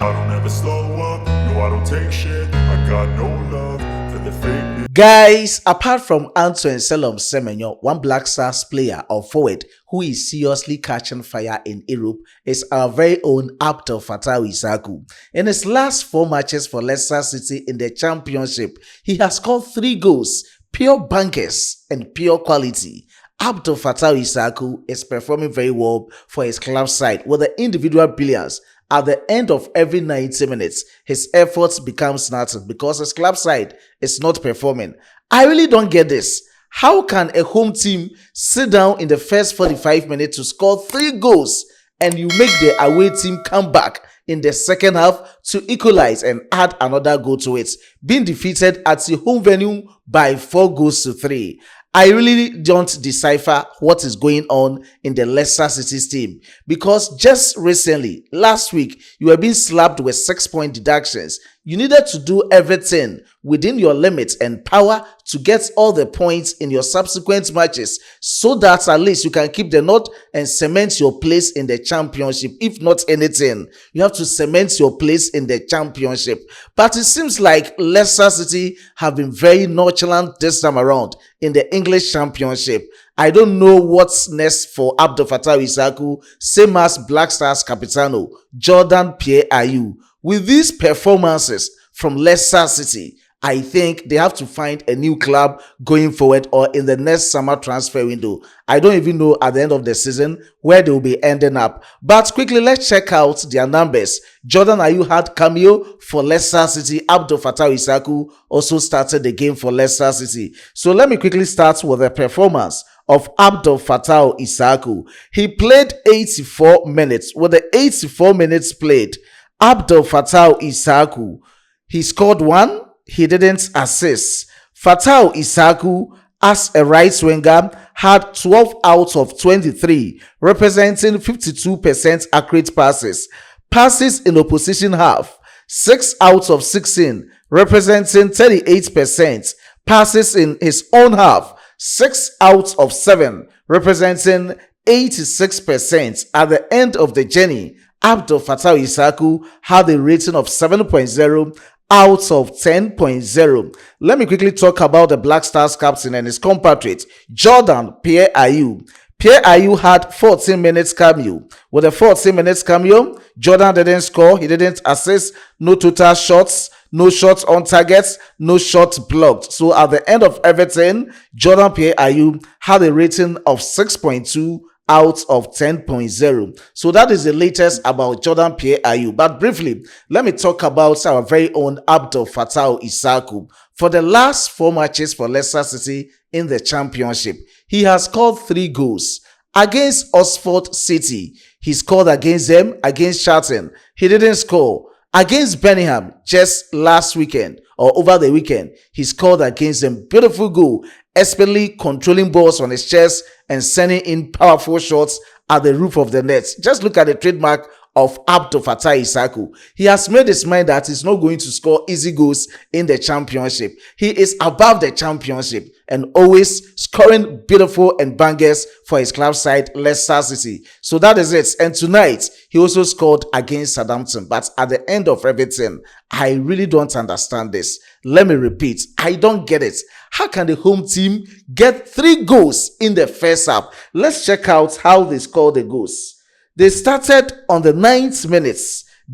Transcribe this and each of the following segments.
I don't ever slow up, no I don't take shit. I got no love for the fake. Guys, apart from Anto and Selom Semenyo, one Black Stars player or forward who is seriously catching fire in Europe is our very own Abdul Fatawu Issahaku. In his last 4 matches for Leicester City in the Championship, he has scored 3 goals, pure bankers and pure quality. Abdul Fatawu Issahaku is performing very well for his club side with the individual brilliance. At the end of every 90 minutes, his efforts become nothing because his club side is not performing. I really don't get this. How can a home team sit down in the first 45 minutes to score 3 goals and you make the away team come back in the second half to equalize and add another goal to it, being defeated at the home venue by 4 goals to 3? I really don't decipher what is going on in the Leicester City team, because just recently, last week, you were being slapped with 6-point deductions. You needed to do everything within your limits and power to get all the points in your subsequent matches so that at least you can keep the knot and cement your place in the championship. If not anything, you have to cement your place in the championship. But it seems like Leicester City have been very nonchalant this time around in the English Championship. I don't know what's next for Abdul Fatawu Issahaku, same as Black Stars Capitano Jordan Ayew. With these performances from Leicester City, I think they have to find a new club going forward or in the next summer transfer window. I don't even know at the end of the season where they will be ending up. But quickly, let's check out their numbers. Jordan Ayew had cameo for Leicester City. Abdul Fatawu Issahaku also started the game for Leicester City. So let me quickly start with the performance of Abdul Fatawu Issahaku. He played 84 minutes. With the 84 minutes played, Abdul Fatawu Issahaku, he scored 1, he didn't assist. Fatawu Issahaku, as a right winger, had 12 out of 23, representing 52% accurate passes. Passes in opposition half, 6 out of 16, representing 38%. Passes in his own half, 6 out of 7, representing 86%. At the end of the journey, Abdul Fatawu Issahaku had a rating of 7.0 out of 10.0. Let me quickly talk about the Black Stars captain and his compatriot, Jordan Ayew. Ayew had 14 minutes cameo. With the 14 minutes cameo, Jordan didn't score, he didn't assist, no total shots, no shots on targets, no shots blocked. So at the end of everything, Jordan Ayew had a rating of 6.2 out of 10.0. So that is the latest about Jordan Ayew. But briefly, let me talk about our very own Abdul Fatawu Issahaku. For the last 4 matches for Leicester City in the Championship, he has scored 3 goals. Against Oxford City, he scored against them. Against Charlton, he didn't score. Against Birmingham, just last weekend or over the weekend, he scored against them. Beautiful goal, especially controlling balls on his chest and sending in powerful shots at the roof of the net. Just look at the trademark of Abdul Fatawu Issahaku. He has made his mind that he's not going to score easy goals in the championship. He is above the championship and always scoring beautiful and bangers for his club side, Leicester City. So that is it. And tonight, he also scored against Southampton. But at the end of everything, I really don't understand this. Let me repeat. I don't get it. How can the home team get 3 goals in the first half? Let's check out how they scored the goals. They started on the 9th minute.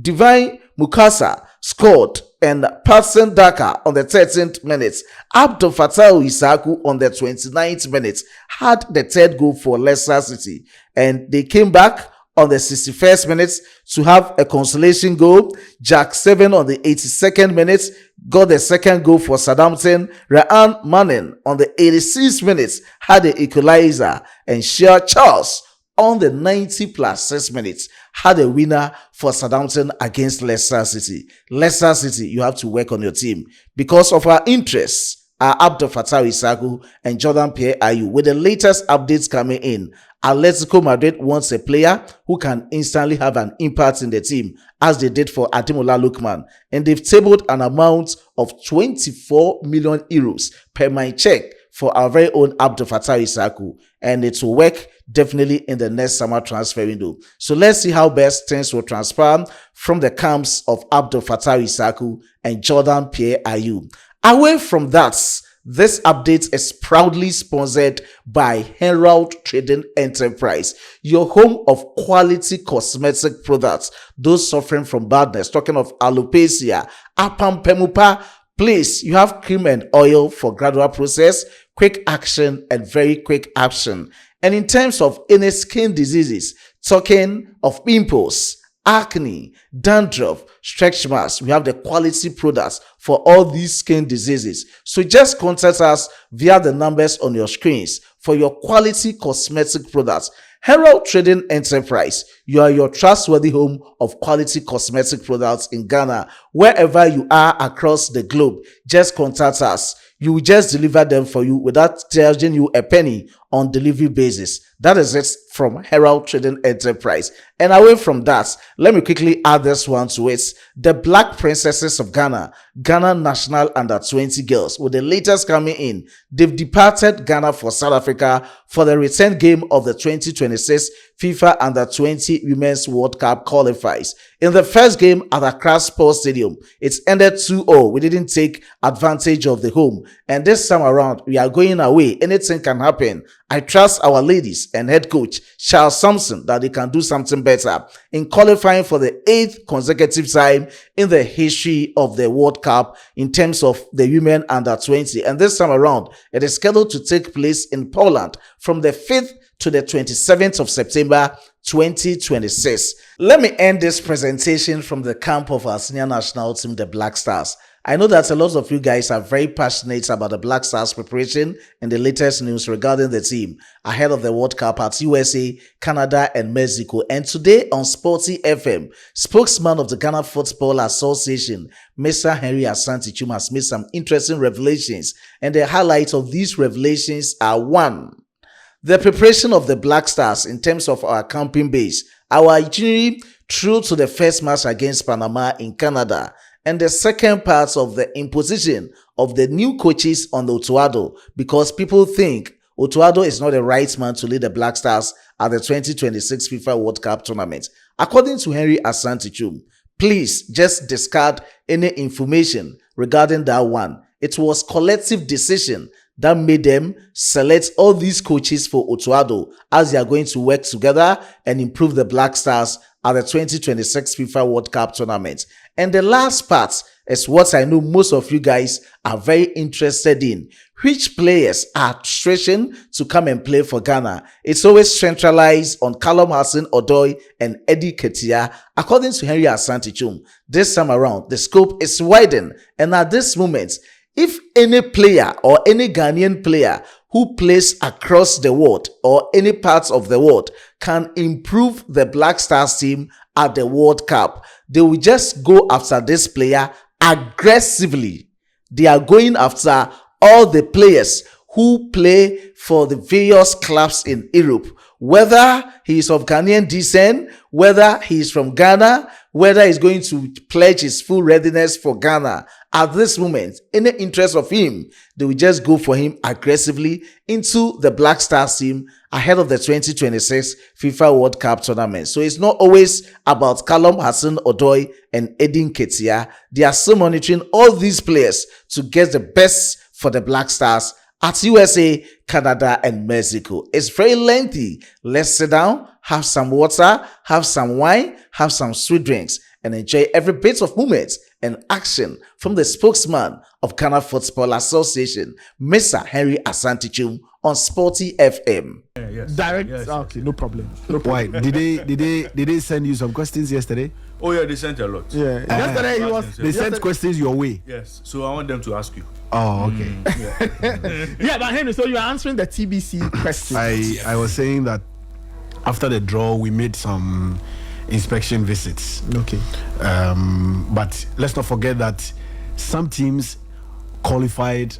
Divine Mukasa scored and Patson Daka on the 13th minute. Abdul Fatawu Issahaku on the 29th minute had the 3rd goal for Leicester City. And they came back on the 61st minute to have a consolation goal. Jack 7 on the 82nd minute got the 2nd goal for Southampton. Ryan Manning on the 86th minute had the equalizer. And Shea Charles on the 90+6 minutes had a winner for Southampton against Leicester City. Leicester City, you have to work on your team. Because of our interests are Abdul Fatawu Issahaku and Jordan Ayew. With the latest updates coming in, Atletico Madrid wants a player who can instantly have an impact in the team, as they did for Ademola Lookman. And they've tabled an amount of 24 million euros per my check for our very own Abdul Fatawu Issahaku, and it will work definitely in the next summer transfer window. So let's see how best things will transpire from the camps of Abdul Fatawu Issahaku and Jordan Pierre-Ayew. Away from that, this update is proudly sponsored by Herald Trading Enterprise, your home of quality cosmetic products. Those suffering from baldness, talking of alopecia, apampemupa, please, you have cream and oil for gradual process, quick action, and very quick action. And in terms of any skin diseases, talking of pimples, acne, dandruff, stretch marks, we have the quality products for all these skin diseases. So just contact us via the numbers on your screens for your quality cosmetic products. Herald Trading Enterprise, you are your trustworthy home of quality cosmetic products in Ghana. Wherever you are across the globe, just contact us. You will just deliver them for you without charging you a penny on delivery basis. That is it from Herald Trading Enterprise. And away from that, let me quickly add this one to it. The Black Princesses of Ghana, Ghana National Under-20 girls, with the latest coming in, they've departed Ghana for South Africa for the return game of the 2026 FIFA Under-20 Women's World Cup qualifiers. In the first game at Accra Sports Stadium, it ended 2-0. We didn't take advantage of the home. And this time around, we are going away. Anything can happen. I trust our ladies and head coach, Charles Sampson, that they can do something better in qualifying for the 8th consecutive time in the history of the World Cup in terms of the women under-20. And this time around, it is scheduled to take place in Poland from the 5th to the 27th of September 2026. Let me end this presentation from the camp of our senior national team, the Black Stars. I know that a lot of you guys are very passionate about the Black Stars preparation and the latest news regarding the team ahead of the World Cup at USA, Canada, and Mexico. And today on Sporty FM, spokesman of the Ghana Football Association, Mr. Henry Asante-Chum, has made some interesting revelations. And the highlights of these revelations are: 1. The preparation of the Black Stars in terms of our camping base, our itinerary through to the first match against Panama in Canada, and the second part of the imposition of the new coaches on Otuado, because people think Otuado is not the right man to lead the Black Stars at the 2026 FIFA World Cup tournament. According to Henry Asante-Chum, please just discard any information regarding that one. It was collective decision that made them select all these coaches for Otuado as they are going to work together and improve the Black Stars at the 2026 FIFA World Cup tournament. And the last part is what I know most of you guys are very interested in. Which players are stretching to come and play for Ghana? It's always centralized on Callum Hudson-Odoi and Eddie Ketia. According to Henry Asante-Chum, this time around, the scope is widened. And at this moment, if any player or any Ghanaian player who plays across the world or any parts of the world can improve the Black Stars team at the World Cup, they will just go after this player aggressively. They are going after all the players who play for the various clubs in Europe, whether he is of Ghanaian descent, whether he is from Ghana, whether he's going to pledge his full readiness for Ghana. At this moment, in the interest of him, they will just go for him aggressively into the Black Stars team ahead of the 2026 FIFA World Cup tournament. So it's not always about Callum Hudson-Odoi and Eddie Ketia. They are still monitoring all these players to get the best for the Black Stars at USA, Canada, and Mexico. It's very lengthy. Let's sit down, have some water, have some wine, have some sweet drinks, and enjoy every bit of moment and action from the spokesman of Ghana Football Association, Mr. Henry Asante-Chum, on Sporty FM. Yes. Direct. Yes. Okay, no problem. Why? Did they send you some questions yesterday? Oh yeah, they sent a lot. Yeah. Yesterday he was. They sent questions your way. Yes. So I want them to ask you. Oh, okay. Yeah, but Henry, so you are answering the TBC question. I was saying that after the draw we made some inspection visits. Okay. But let's not forget that some teams qualified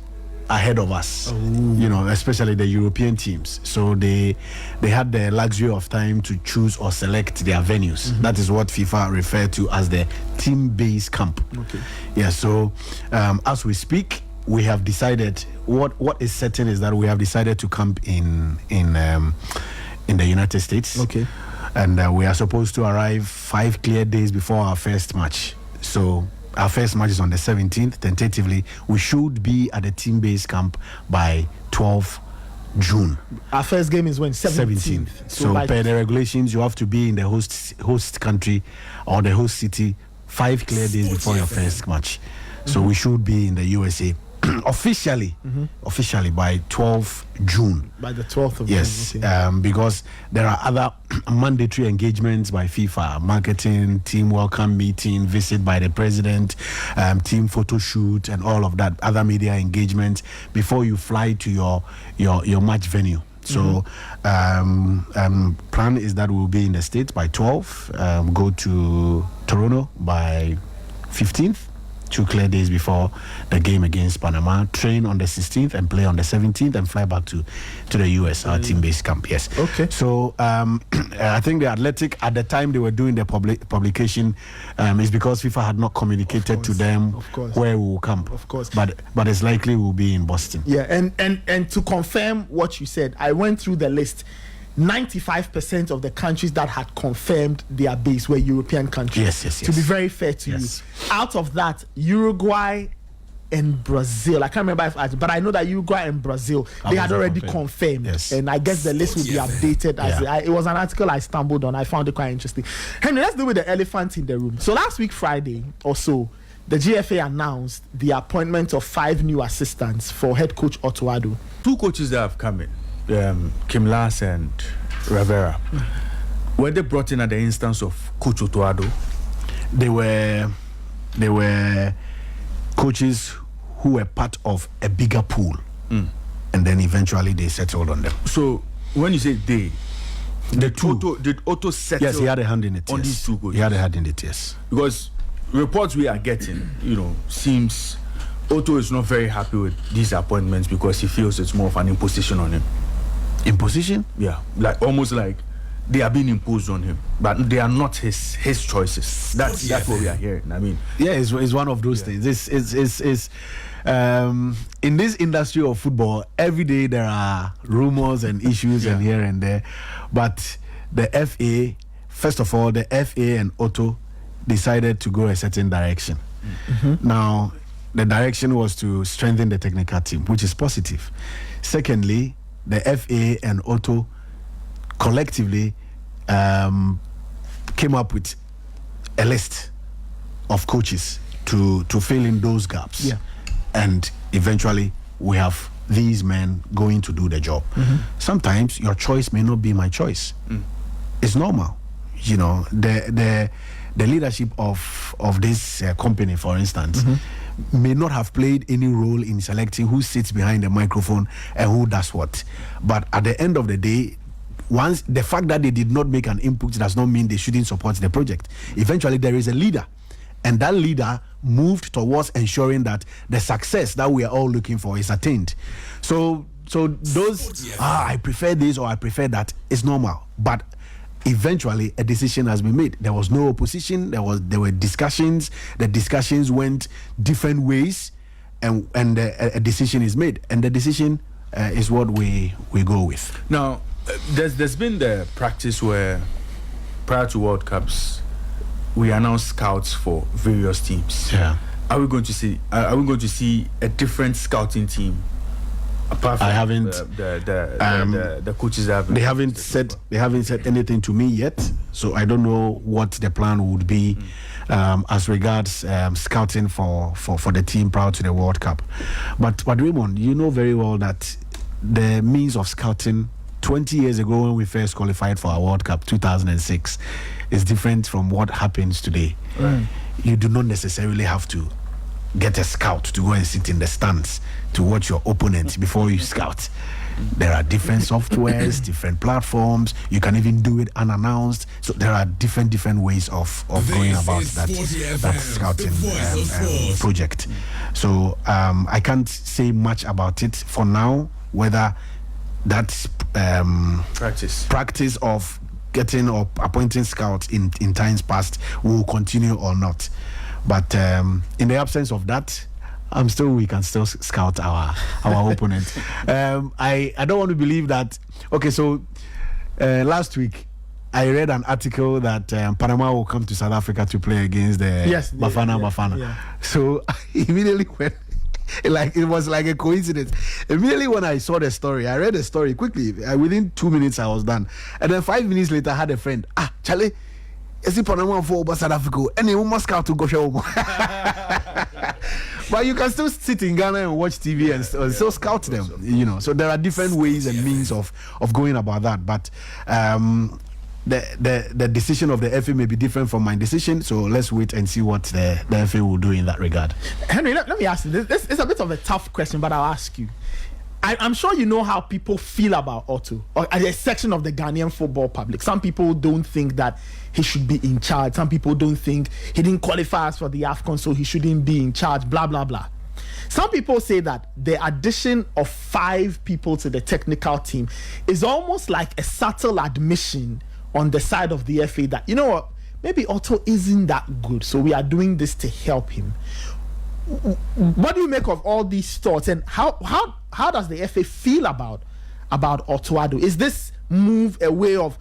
ahead of us. You know, especially the European teams. So they had the luxury of time to choose or select their venues. That is what FIFA referred to as the team-based camp. Okay. Yeah. So as we speak, we have decided what is certain is that we have decided to camp in the United States. Okay. And we are supposed to arrive 5 clear days before our first match. So our first match is on the 17th. Tentatively, we should be at the team-based camp by 12 June. Our first game is when 17th. So per the regulations, you have to be in the host country or the host city 5 clear days before your first match. So we should be in the USA officially by 12 June. By the 12th of yes, June. Okay. because there are other mandatory engagements by FIFA: marketing, team welcome meeting, visit by the president, team photo shoot, and all of that. Other media engagements before you fly to your match venue. So, plan is that we'll be in the States by 12, go to Toronto by 15th, 2 clear days before the game against Panama, train on the 16th and play on the 17th, and fly back to the US, our team-based camp. Yes. Okay. So I think the Athletic, at the time they were doing the publication, is because FIFA had not communicated to them where we will camp. Of course. But it's likely we'll be in Boston. Yeah, and to confirm what you said, I went through the list. 95% of the countries that had confirmed their base were European countries. Yes. To be very fair to you, out of that, Uruguay and Brazil. I can't remember but I know that Uruguay and Brazil, they had already confirmed. Yes. And I guess the list will be updated as it was an article I stumbled on. I found it quite interesting. Henry, let's deal with the elephant in the room. So last week Friday or so, the GFA announced the appointment of 5 new assistants for head coach Otuado. 2 coaches that have come in. Kim Lass and Rivera, were they brought in at the instance of Coach Otuado? They were coaches who were part of a bigger pool, and then eventually they settled on them. So when you say they, the two, did Otto settle? Yes, he had a hand in it. On these 2 coaches. He had a hand in it. Yes, because reports we are getting, seems Otto is not very happy with these appointments because he feels it's more of an imposition on him. Imposition? Yeah, like almost like they are being imposed on him, but they are not his choices. That's what we are hearing. I mean, yeah, it's one of those things. It's in this industry of football, every day there are rumors and issues and here and there, but the FA, first of all, the FA and Otto decided to go a certain direction. Now, the direction was to strengthen the technical team, which is positive. Secondly, the FA and Otto collectively came up with a list of coaches to fill in those gaps. Yeah. And eventually we have these men going to do the job. Sometimes your choice may not be my choice. It's normal. The leadership of this company, for instance, may not have played any role in selecting who sits behind the microphone and who does what. But at the end of the day, once the fact that they did not make an input does not mean they shouldn't support the project. Eventually, there is a leader, and that leader moved towards ensuring that the success that we are all looking for is attained. So those, I prefer this or I prefer that, is normal. But eventually a decision has been made. There was no opposition. There were discussions. The discussions went different ways, and a decision is made. And the decision is what we go with. Now, there's been the practice where prior to World Cups, we announce scouts for various teams. Yeah. Are we going to see a different scouting team? Apart from I haven't. The coaches have. They haven't said anything to me yet, so I don't know what the plan would be as regards scouting for the team prior to the World Cup. But Raymond, you know very well that the means of scouting 20 years ago when we first qualified for our World Cup 2006 is different from what happens today. Right. You do not necessarily have to get a scout to go and sit in the stands to watch your opponent before you scout. There are different softwares, different platforms. You can even do it unannounced. So there are different ways of going about that scouting project. So I can't say much about it for now, whether that practice of getting or appointing scouts in times past will continue or not. But in the absence of that, I'm still we can still scout our opponent. I don't want to believe that. Okay, so last week I read an article that Panama will come to South Africa to play against the Bafana. Yeah. So immediately when it was like a coincidence. Immediately when I saw the story, I read the story quickly. Within 2 minutes I was done, and then 5 minutes later I had a friend. Charlie, is it Panama for South Africa? And you must scout to go show. But you can still sit in Ghana and watch TV and still scout them. So there are different ways and means of going about that. But the decision of the FA may be different from my decision, so let's wait and see what the FA will do in that regard. Henry, let me ask you this is a bit of a tough question, but I'll ask you. I'm sure you know how people feel about Otto, or a section of the Ghanaian football public. Some people don't think that he should be in charge. Some people don't think he didn't qualify us for the AFCON, so he shouldn't be in charge, blah blah blah. Some people say that the addition of 5 people to the technical team is almost like a subtle admission on the side of the FA that, you know what, maybe Otto isn't that good, so we are doing this to help him. What do you make of all these thoughts, and how does the FA feel about Fatawu? Is this move a way of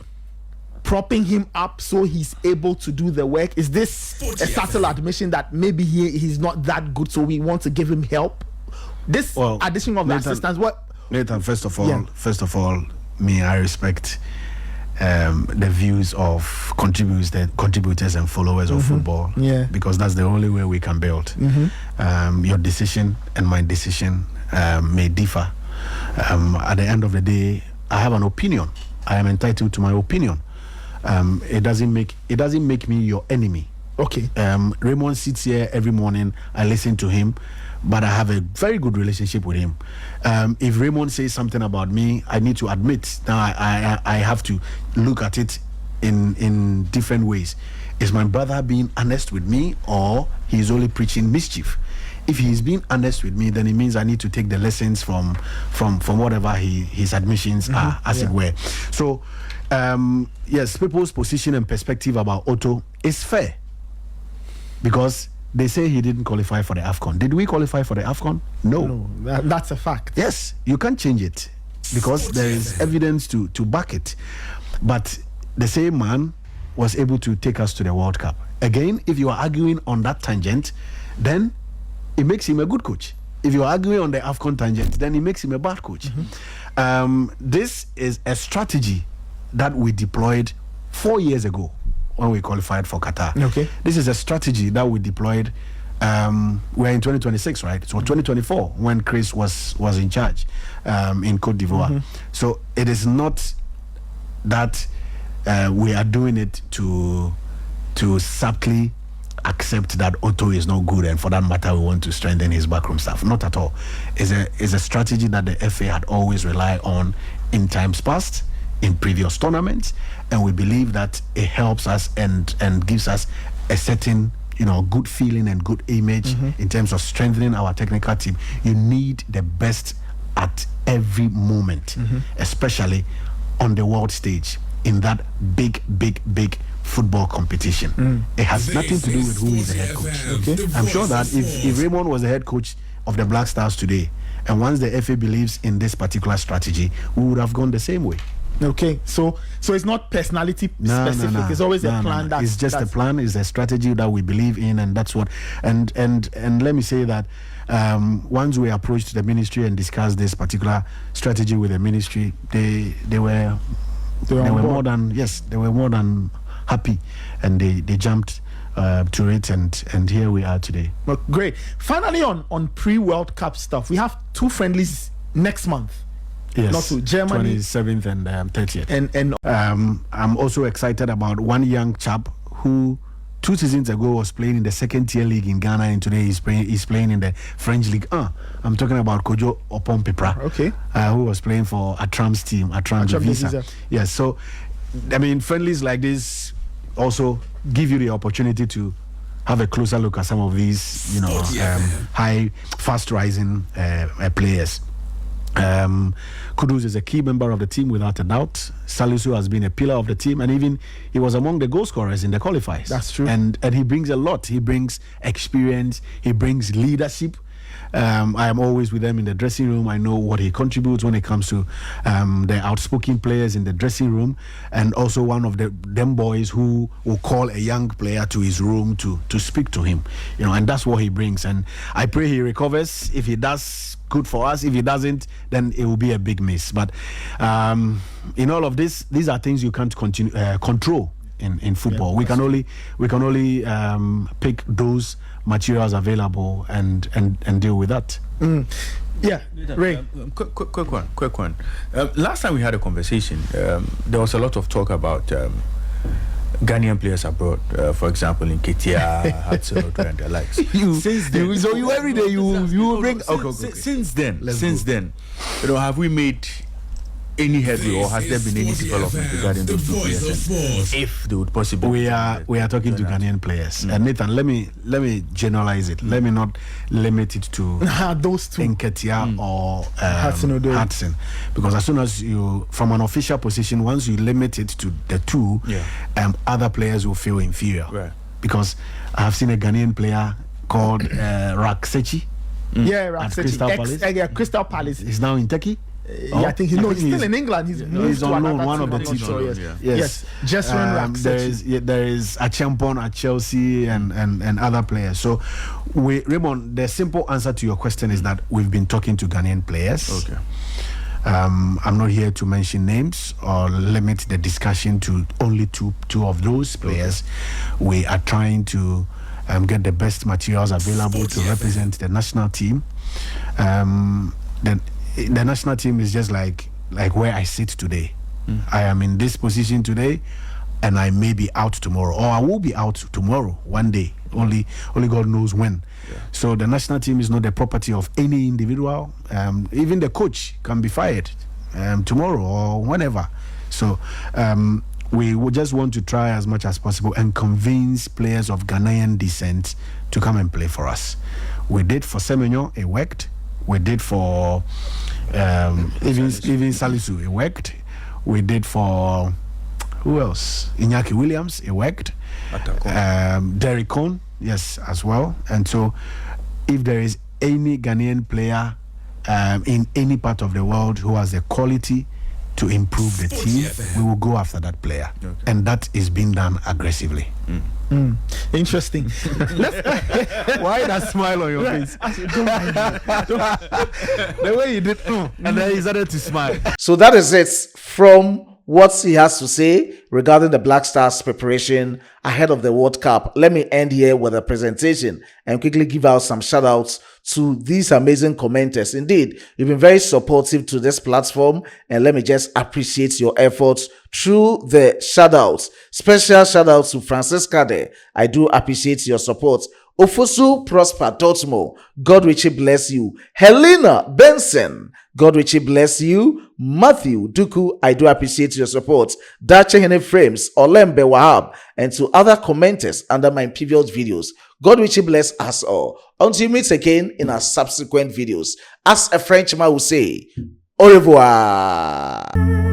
propping him up so he's able to do the work? Is this a subtle admission that maybe he's not that good, so we want to give him help? This addition of Nathan, assistance, what? Nathan, first of all, I respect the views of contributors and followers of football, because that's the only way we can build. Your decision and my decision may differ. At the end of the day, I have an opinion. I am entitled to my opinion. It doesn't make me your enemy. Okay. Raymond sits here every morning. I listen to him, but I have a very good relationship with him. If Raymond says something about me, I need to admit. Now I have to look at it in different ways. Is my brother being honest with me, or he's only preaching mischief? If he's being honest with me, then it means I need to take the lessons from whatever his admissions are, as it were. So yes, people's position and perspective about Otto is fair, because they say he didn't qualify for the AFCON. Did we qualify for the AFCON? No. That's a fact. Yes, you can't change it because there is evidence to back it. But the same man was able to take us to the World Cup. Again, if you are arguing on that tangent, then it makes him a good coach. If you are arguing on the AFCON tangent, then it makes him a bad coach. This is a strategy that we deployed 4 years ago when we qualified for Qatar. Okay. This is a strategy that we deployed. We're in 2026, right? So 2024, when Chris was in charge in Cote d'Ivoire. So it is not that we are doing it to subtly accept that Otto is not good, and for that matter we want to strengthen his backroom staff. Not at all. It's a strategy that the FA had always relied on in times past, in previous tournaments, and we believe that it helps us and gives us a certain good feeling and good image in terms of strengthening our technical team. You need the best at every moment, especially on the world stage, in that big football competition. It has nothing to do with who is the head coach. Okay? I'm sure that if Raymond was the head coach of the Black Stars today, and once the FA believes in this particular strategy, we would have gone the same way. Okay, so it's not personality specific. No. It's always a plan. It's just a plan. It's a strategy that we believe in, and that's what. And let me say that once we approached the ministry and discussed this particular strategy with the ministry, they were more than happy, and they jumped to it, and here we are today. Well, great. Finally, on pre-World Cup stuff, we have 2 friendlies next month. Yes, not to Germany, 27th and 30th. And I'm also excited about one young chap who 2 seasons ago was playing in the 2nd tier league in Ghana, and today he's playing in the French league. I'm talking about Kojo Opompepra, who was playing for Atram's team, Atram Visa. Yes, so I mean, friendlies like this also give you the opportunity to have a closer look at some of these, high, fast rising players. Kudus is a key member of the team without a doubt. Salisu has been a pillar of the team, and even he was among the goal scorers in the qualifiers. That's true. And he brings a lot. He brings experience. He brings leadership. I am always with them in the dressing room. I know what he contributes when it comes to the outspoken players in the dressing room, and also one of them boys who will call a young player to his room to speak to him, and that's what he brings. And I pray he recovers. If he does, good for us. If he doesn't, then it will be a big miss. But in all of this, these are things you can't control in football. We can only pick those materials available and deal with that. Yeah, Ray. Quick one. Last time we had a conversation, there was a lot of talk about Ghanaian players abroad, for example, in Ketia, Hudson, and the likes. Since then, you every day you bring. Since then, have we made any headway, or has there been any development regarding those two players? If they would possibly, we are talking to Ghanaian players. And Nathan, let me generalize it. Let me not limit it to those two, Nketiah or Hudson, because as soon as you, from an official position, once you limit it to the two, other players will feel inferior. Right. Because I have seen a Ghanaian player called Raksechi. Yeah, Raksechi. Crystal Palace. He's now in Turkey. I think he's still in England. He's on loan, one of the teams. Yes. Just there is Achampon at Chelsea and other players. So, Raymond, the simple answer to your question is that we've been talking to Ghanaian players. Okay. I'm not here to mention names or limit the discussion to only two of those players. Okay. We are trying to get the best materials available to represent the national team. The national team is just like where I sit today. I am in this position today, and I may be out tomorrow, or I will be out tomorrow, one day. Only God knows when. Yeah. So the national team is not the property of any individual. Even the coach can be fired tomorrow or whenever. So we would just want to try as much as possible and convince players of Ghanaian descent to come and play for us. We did for Semenyo, it worked. We did for even Salisu, it worked. We did for who else? Iñaki Williams, it worked. Derek Cohn, yes, as well. And so, if there is any Ghanaian player in any part of the world who has the quality to improve the team, we will go after that player. Okay. And that is being done aggressively. Interesting. Why that smile on your face? The way you did, and then he started to smile. So that is it from what he has to say regarding the Black Stars preparation ahead of the World Cup. Let me end here with a presentation and quickly give out some shout outs to these amazing commenters. Indeed, you've been very supportive to this platform, and let me just appreciate your efforts through the shout outs. Special shout outs to Francisca De. I do appreciate your support. Ofosu Prosper Totmo, God richly bless you. Helena Benson, God richly bless you. Matthew Duku, I do appreciate your support. Dachehene Frames, Olembe Wahab, and to other commenters under my previous videos. God richly bless us all. Until we meet again in our subsequent videos. As a Frenchman will say, au revoir.